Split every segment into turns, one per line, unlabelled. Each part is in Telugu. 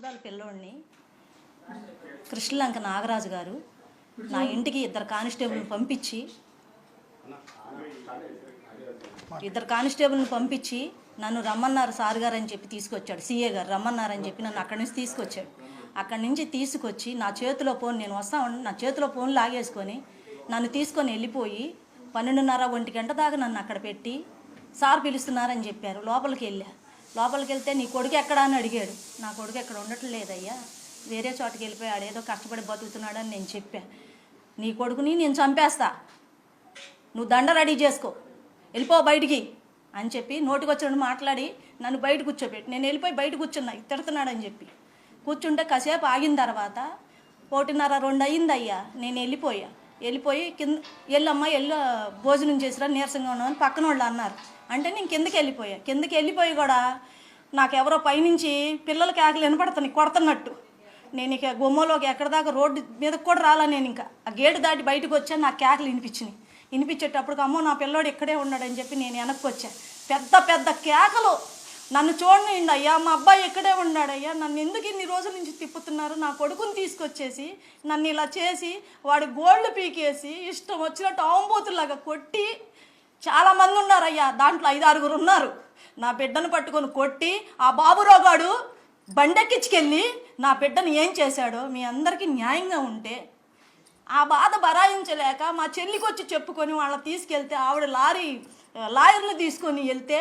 సంవత్సరాల పిల్లోడిని కృష్ణలంక నాగరాజు గారు నా ఇంటికి ఇద్దరు కానిస్టేబుల్ని పంపించి నన్ను రమ్మన్నారు సార్ గారు అని చెప్పి తీసుకొచ్చాడు. సీఏ గారు రమ్మన్నారని చెప్పి నన్ను అక్కడి నుంచి తీసుకొచ్చాడు. అక్కడి నుంచి తీసుకొచ్చి నా చేతిలో ఫోన్, నేను వస్తాను, నా చేతిలో ఫోన్ లాగేసుకొని నన్ను తీసుకొని వెళ్ళిపోయి 12:30 1 గంట దాకా నన్ను అక్కడ పెట్టి సార్ పిలుస్తున్నారని చెప్పారు. లోపలికి వెళ్తే నీ కొడుకు ఎక్కడా అని అడిగాడు. నా కొడుకు ఎక్కడ ఉండట్లేదయ్యా, వేరే చోటకి వెళ్ళిపోయాడు, ఏదో కష్టపడి బతుకుతున్నాడని నేను చెప్పా. నీ కొడుకుని నేను చంపేస్తా, నువ్వు దండ రెడీ చేసుకో, వెళ్ళిపో బయటికి అని చెప్పి నోటికొచ్చినట్టు మాట్లాడి నన్ను బయట కూర్చోబెట్టి నేను వెళ్ళిపోయి బయట కూర్చున్నా. తిడుతున్నాడని చెప్పి కూర్చుంటే కాసేపు ఆగిన తర్వాత 1:30 2 అయ్యింది అయ్యా. నేను వెళ్ళిపోయి కింద వెళ్ళమ్మా భోజనం చేసిరా నీరసంగా ఉన్నామని పక్కన వాళ్ళు అన్నారు. అంటే నేను కిందకి వెళ్ళిపోయి కూడా నాకెవరో పైనుంచి పిల్లల కేకలు వినపడుతున్నాయి కొడుతున్నట్టు. నేను ఇక గుమ్మలోకి ఎక్కడిదాకా రోడ్డు మీదకి కూడా రాలా. నేను ఇంకా ఆ గేటు దాటి బయటకు వచ్చాను. నాకు కేకలు వినిపించేటప్పుడు అమ్మో నా పిల్లోడు ఇక్కడే ఉన్నాడని చెప్పి నేను వెనక్కి వచ్చాను. పెద్ద కేకలు. నన్ను చూడండి అయ్యా, మా అబ్బాయి ఇక్కడే ఉన్నాడయ్యా, నన్ను ఎందుకు ఇన్ని రోజుల నుంచి తిప్పుతున్నారు, నా కొడుకుని తీసుకొచ్చేసి నన్ను ఇలా చేసి వాడి గోల్డ్ పీకేసి ఇష్టం వచ్చినట్టు ఆంబోతులాగా కొట్టి, చాలామంది ఉన్నారయ్యా, దాంట్లో 5-6 ఉన్నారు. నా బిడ్డను పట్టుకొని కొట్టి ఆ బాబురాగాడు బండెక్కించుకెళ్ళి నా బిడ్డను ఏం చేశాడో మీ అందరికీ న్యాయంగా ఉంటే, ఆ బాధ బరాయించలేక మా చెల్లికి వచ్చి చెప్పుకొని వాళ్ళని తీసుకెళ్తే ఆవిడ లాయర్ని తీసుకొని వెళ్తే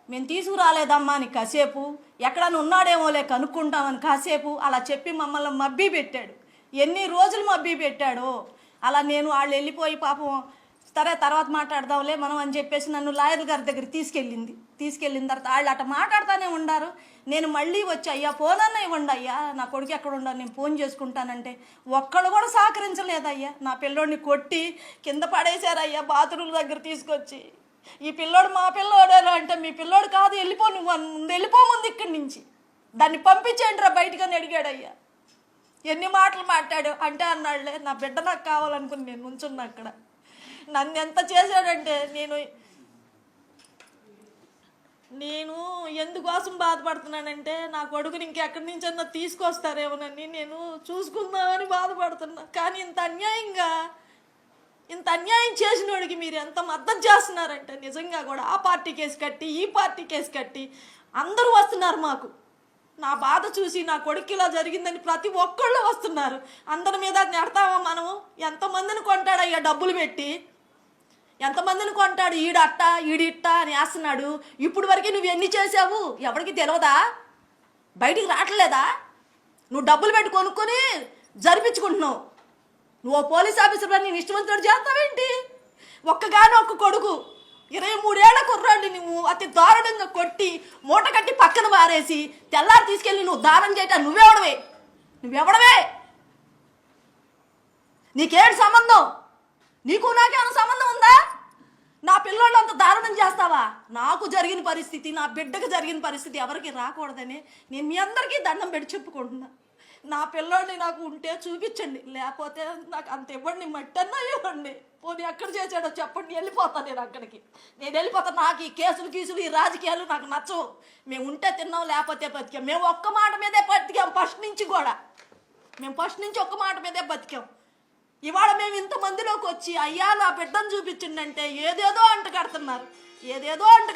మేము తీసుకురాలేదమ్మా అని కాసేపు, ఎక్కడన్నా ఉన్నాడేమోలే కనుక్కుంటామని కాసేపు అలా చెప్పి మమ్మల్ని మబ్బీ పెట్టాడు. ఎన్ని రోజులు మబ్బీ పెట్టాడో. అలా నేను వాళ్ళు వెళ్ళిపోయి పాపం సరే తర్వాత మాట్లాడదాంలే మనం అని చెప్పేసి నన్ను లాయర్ గారి దగ్గర తీసుకెళ్ళిన తర్వాత వాళ్ళు అట్ట మాట్లాడుతూనే ఉన్నారు. నేను మళ్ళీ వచ్చి అయ్యా ఫోన్ అన్న ఇవ్వండి అయ్యా, నా కొడుకు ఎక్కడ ఉండాలి, నేను ఫోన్ చేసుకుంటానంటే ఒక్కళ్ళు కూడా సహకరించలేదయ్యా. నా పిల్లోడిని కొట్టి కింద పడేశారయ్యా బాత్రూమ్ దగ్గర తీసుకొచ్చి. ఈ పిల్లోడు మా పిల్లోడేనా అంటే, మీ పిల్లోడు కాదు, వెళ్ళిపో, నువ్వు వెళ్ళిపో ముందు ఇక్కడి నుంచి, దాన్ని పంపించేయండి రా బయటకని అడిగాడయ్యా. ఎన్ని మాటలు మాట్లాడు అంటే అన్నాడులే, నా బిడ్డ నాకు కావాలనుకుని నేను నుంచున్నా అక్కడ. నన్ను ఎంత చేశాడంటే, నేను ఎందుకోసం బాధపడుతున్నానంటే నా కొడుకుని ఇంకెక్కడి నుంచి అన్నా తీసుకొస్తారేమోనని నేను చూసుకుందామని బాధపడుతున్నా. కానీ ఇంత అన్యాయం చేసిన వాడికి మీరు ఎంత మద్దతు చేస్తున్నారంటే నిజంగా కూడా ఆ పార్టీ కేసు కట్టి ఈ పార్టీ కేసు కట్టి అందరూ వస్తున్నారు మాకు. నా బాధ చూసి నా కొడుకు ఇలా జరిగిందని ప్రతి ఒక్కళ్ళు వస్తున్నారు. అందరి మీద నెడతామా మనము? ఎంతమందిని కొంటాడయ్యా డబ్బులు పెట్టి, ఎంతమందిని కొంటాడు, ఈడట్ట ఈడిట్ట అని వేస్తున్నాడు. ఇప్పుడు వరకు నువ్వు ఎన్ని చేసావు ఎవరికి తెలియదా? బయటికి రావట్లేదా? నువ్వు డబ్బులు పెట్టి కొనుక్కొని జరిపించుకుంటున్నావు. నువ్వు పోలీస్ ఆఫీసర్ అని నేను ఇష్టవంతుడు చేస్తావేంటి? ఒక్క కొడుకు 23 ఏళ్ల కుర్రాడిని నువ్వు అతి దారుణంగా కొట్టి మూట కట్టి పక్కన పారేసి తెల్లారి తీసుకెళ్ళి నువ్వు దానం చేయటం నువ్వెవడవే? నీకేంటి సంబంధం? నీకు నాకేమైనా సంబంధం ఉందా? నా పిల్లోళ్ళు అంత దారుణం చేస్తావా? నాకు జరిగిన పరిస్థితి, నా బిడ్డకు జరిగిన పరిస్థితి ఎవరికి రాకూడదని నేను మీ అందరికీ దండం పెట్టి చెప్పుకుంటున్నా. నా పిల్లోడిని నాకు ఉంటే చూపించండి, లేకపోతే నాకు అంత ఇవ్వండి, మట్టన్నా ఇవ్వండి. పోనీ ఎక్కడ చేశాడో చెప్పండి, వెళ్ళిపోతాను నేను అక్కడికి. నేను వెళ్ళిపోతాను. నాకు ఈ కేసులు ఈ రాజకీయాలు నాకు నచ్చవు. మేము ఉంటే తిన్నాం, లేకపోతే బతికాం. మేము ఒక్క మాట మీదే బతికాం ఫస్ట్ నుంచి కూడా. మేము ఫస్ట్ నుంచి ఒక్క మాట మీదే బతికాం. ఇవాళ మేము ఇంతమందిలోకి వచ్చి అయ్యా నా బిడ్డను చూపించిండంటే ఏదేదో అంట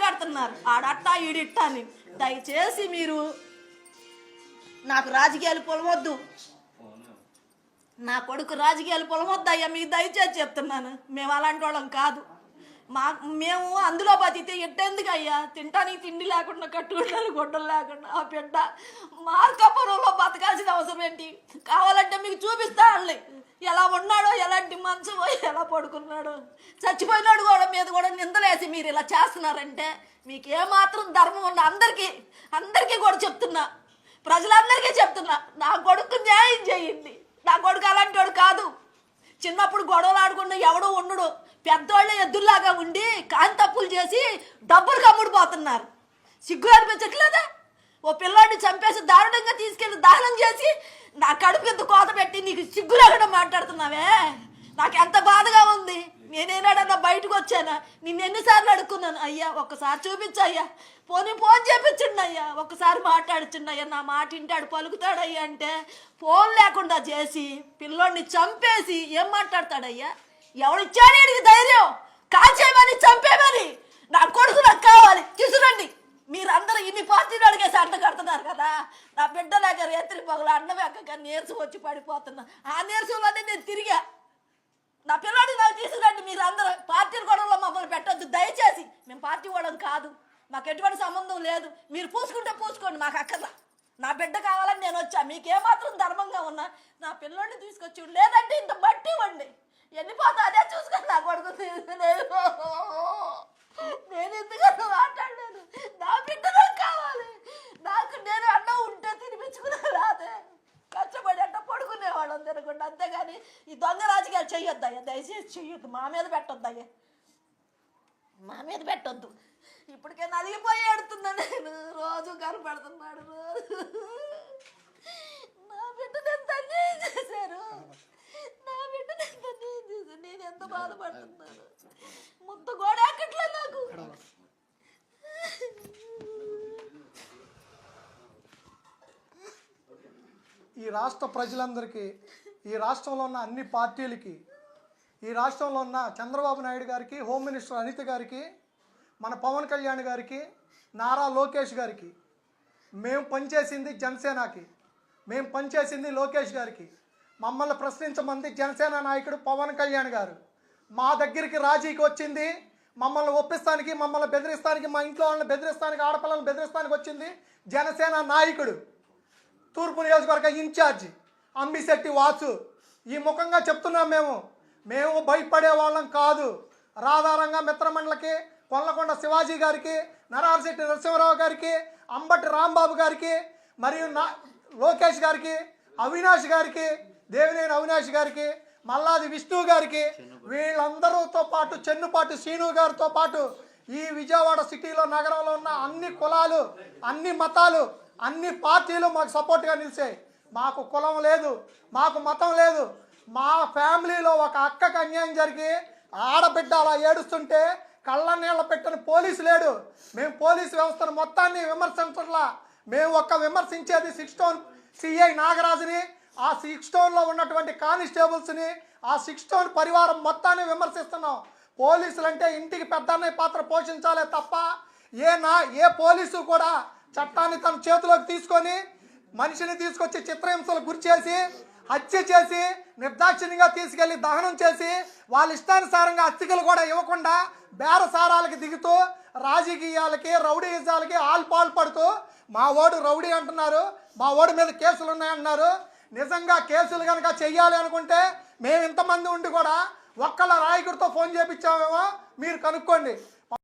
కడుతున్నారు. ఆడట్టా ఈడిట్టా అని. దయచేసి మీరు నాకు రాజకీయాలు పొలవద్దు, నా కొడుకు రాజకీయాలు పొలవద్దు అయ్యా, మీకు దయచేసి చెప్తున్నాను. మేము అలాంటి వాళ్ళం కాదు. మేము అందులో బతికితే ఎట్టెందుకు అయ్యా? తింటానికి తిండి లేకుండా, కట్టుకుంటానికి గుడ్డలు లేకుండా ఆ బిడ్డ మార్కాపురంలో బతకాల్సిన అవసరం ఏంటి? కావాలంటే మీకు చూపిస్తా వాళ్ళని ఎలా ఉన్నాడో, ఎలాంటి మంచమో, ఎలా పడుకున్నాడో. చచ్చిపోయినాడు కూడా మీద కూడా నిందలేసి మీరు ఇలా చేస్తున్నారంటే మీకు ఏమాత్రం ధర్మం ఉన్న అందరికీ కూడా చెప్తున్నా, ప్రజలందరికీ చెప్తున్నా, నా కొడుకు న్యాయం చేయండి. నా కొడుకు అలాంటి వాడు కాదు. చిన్నప్పుడు గొడవలు ఆడుకున్న ఎవడో ఉండడు. పెద్దోళ్ళ ఎద్దుల్లాగా ఉండి కాంతప్పులు చేసి డబ్బులు కమ్ముడిపోతున్నారు. సిగ్గు అనిపించట్లేదా? ఓ పిల్లాడిని చంపేసి దారుణంగా తీసుకెళ్ళి దహనం చేసి నా కడుపు ఎంత కోత పెట్టి నీకు సిగ్గు లేకుండా మాట్లాడుతున్నావే. నాకు ఎంత బాధగా ఉంది.
నేనేనాడన్నా బయటకు వచ్చానా? నిన్ను ఎన్నిసార్లు అడుక్కున్నాను? అయ్యా ఒక్కసారి చూపించయ్యా, ఫోన్ చేపించండి అయ్యా, ఒక్కసారి మాట్లాడుచుండి అయ్యా, నా మాట ఇంటాడు పలుకుతాడయ్యా అంటే ఫోన్ లేకుండా చేసి పిల్లోడిని చంపేసి ఏం మాట్లాడతాడయ్యా? ఎవడిచ్చాడు వీడికి ధైర్యం? కాల్చేయమని చంపేమని? నా కొడుకు నాకు కావాలి, తీసుకురండి. మీరందరూ ఇన్ని పార్టీలు అడిగేసి అంట కడుతున్నారు కదా. నా బిడ్డ దగ్గర ఎత్తిరి పగల అన్నం ఎక్కగా నీరసం వచ్చి పడిపోతున్నా. ఆ నీరసంలోనే నేను తిరిగా. నా పిల్లోడికి నాకు తీసుకురండి. మీరు అందరూ పార్టీల గొడవలో మమ్మల్ని పెట్టొద్దు దయచేసి. మేము పార్టీ వాళ్ళం కాదు, మాకు ఎటువంటి సంబంధం లేదు. మీరు పూసుకుంటే పూసుకోండి, మాకు అక్కర్లా. నా బిడ్డ కావాలని నేను వచ్చా. మీకేమాత్రం ధర్మంగా ఉన్నా నా పిల్లోడిని తీసుకొచ్చి, లేదంటే ఇంత బట్టి ఇవ్వండి, వెళ్ళిపోతా. అదే చూసుకొని నా కొడుకు నేను ఎందుకన్నా మాట్లాడలేదు. నా బిడ్డ నాకు కావాలి. నాకు నేను అన్నం ఉంటే తినిపించుకునే రాదే, కష్టపడి అంట పడుకునేవాళ్ళం తినకుండా. అంతేగాని ఈ దొంగ రాజకీయాలు చెయ్యొద్దయ్యా, దయచేసి చెయ్యొద్దు. మా మీద పెట్టొద్దయ్యా, మా మీద పెట్టొద్దు. ఇప్పటికే నలిగిపోయి ఏడుతున్నా నేను. రోజు కనపడుతున్నాడు. రోజు నా బిడ్డ ఎంత అన్యాయం చేశారు, నా బిడ్డ ఎంత అన్యాయం చేశారు. నేను ఎంత బాధపడుతున్నాను. ముద్ద గోడ ఎక్కట్లే నాకు.
ఈ రాష్ట్ర ప్రజలందరికీ, ఈ రాష్ట్రంలో ఉన్న అన్ని పార్టీలకి, ఈ రాష్ట్రంలో ఉన్న చంద్రబాబు నాయుడు గారికి, హోమ్ మినిస్టర్ అనిత గారికి, మన పవన్ కళ్యాణ్ గారికి, నారా లోకేష్ గారికి, మేము పనిచేసింది జనసేనకి, మేము పనిచేసింది లోకేష్ గారికి. మమ్మల్ని ప్రశ్నించమంది జనసేన నాయకుడు పవన్ కళ్యాణ్ గారు. మా దగ్గరికి రాజీకి వచ్చింది, మమ్మల్ని ఒప్పిస్తానికి, మమ్మల్ని బెదిరిస్తానికి, మా ఇంట్లో వాళ్ళని బెదిరిస్తానికి, ఆడపిల్లలను బెదిరిస్తానికి వచ్చింది జనసేన నాయకుడు, తూర్పు నియోజకవర్గ ఇన్ఛార్జి అంబిశెట్టి వాసు. ఈ ముఖంగా చెప్తున్నాం, మేము భయపడే వాళ్ళం కాదు. రాధారంగ మిత్రమండలికి, కొల్లకొండ శివాజీ గారికి, నరహరిశెట్టి నరసింహరావు గారికి, అంబటి రాంబాబు గారికి, మరియు లోకేష్ గారికి, అవినాష్ గారికి, దేవినేని అవినాష్ గారికి, మల్లాది విష్ణు గారికి, వీళ్ళందరితో పాటు చెన్నుపాటి శ్రీను గారితో పాటు ఈ విజయవాడ సిటీలో, నగరంలో ఉన్న అన్ని కులాలు, అన్ని మతాలు, అన్ని పార్టీలు మాకు సపోర్ట్గా నిలిచాయి. మాకు కులం లేదు, మాకు మతం లేదు. మా ఫ్యామిలీలో ఒక అక్కకు అన్యాయం జరిగి ఆడబిడ్డ అలా ఏడుస్తుంటే కళ్ళ నీళ్ళ పెట్టని పోలీసు లేడు. మేము పోలీసు వ్యవస్థను మొత్తాన్ని విమర్శించట్లా. మేము విమర్శించేది 6 టౌన్ సిఐ నాగరాజుని, ఆ 6 టౌన్లో ఉన్నటువంటి కానిస్టేబుల్స్ని, ఆ 6 టౌన్ పరివారం మొత్తాన్ని విమర్శిస్తున్నాం. పోలీసులు అంటే ఇంటికి పెద్దన్నయ్య పాత్ర పోషించాలే తప్ప ఏ పోలీసు కూడా చట్టాన్ని తన చేతిలోకి తీసుకొని మనిషిని తీసుకొచ్చి చిత్రహింసలకు గురి చేసి, హత్య చేసి, నిర్దాక్షిణ్యంగా తీసుకెళ్లి దహనం చేసి, వాళ్ళ ఇష్టానుసారంగా అతికలు కూడా ఇవ్వకుండా బేరసారాలకి దిగుతూ రాజకీయాలకి, రౌడీయిజాలకి పాల్పడుతూ మా ఓడు రౌడీ అంటున్నారు, మా ఓడి మీద కేసులు ఉన్నాయంటున్నారు. నిజంగా కేసులు కనుక చెయ్యాలి అనుకుంటే మేము ఇంతమంది ఉండి కూడా ఒక్కళ్ళ నాయకుడితో ఫోన్ చేయించామేమో మీరు కనుక్కోండి.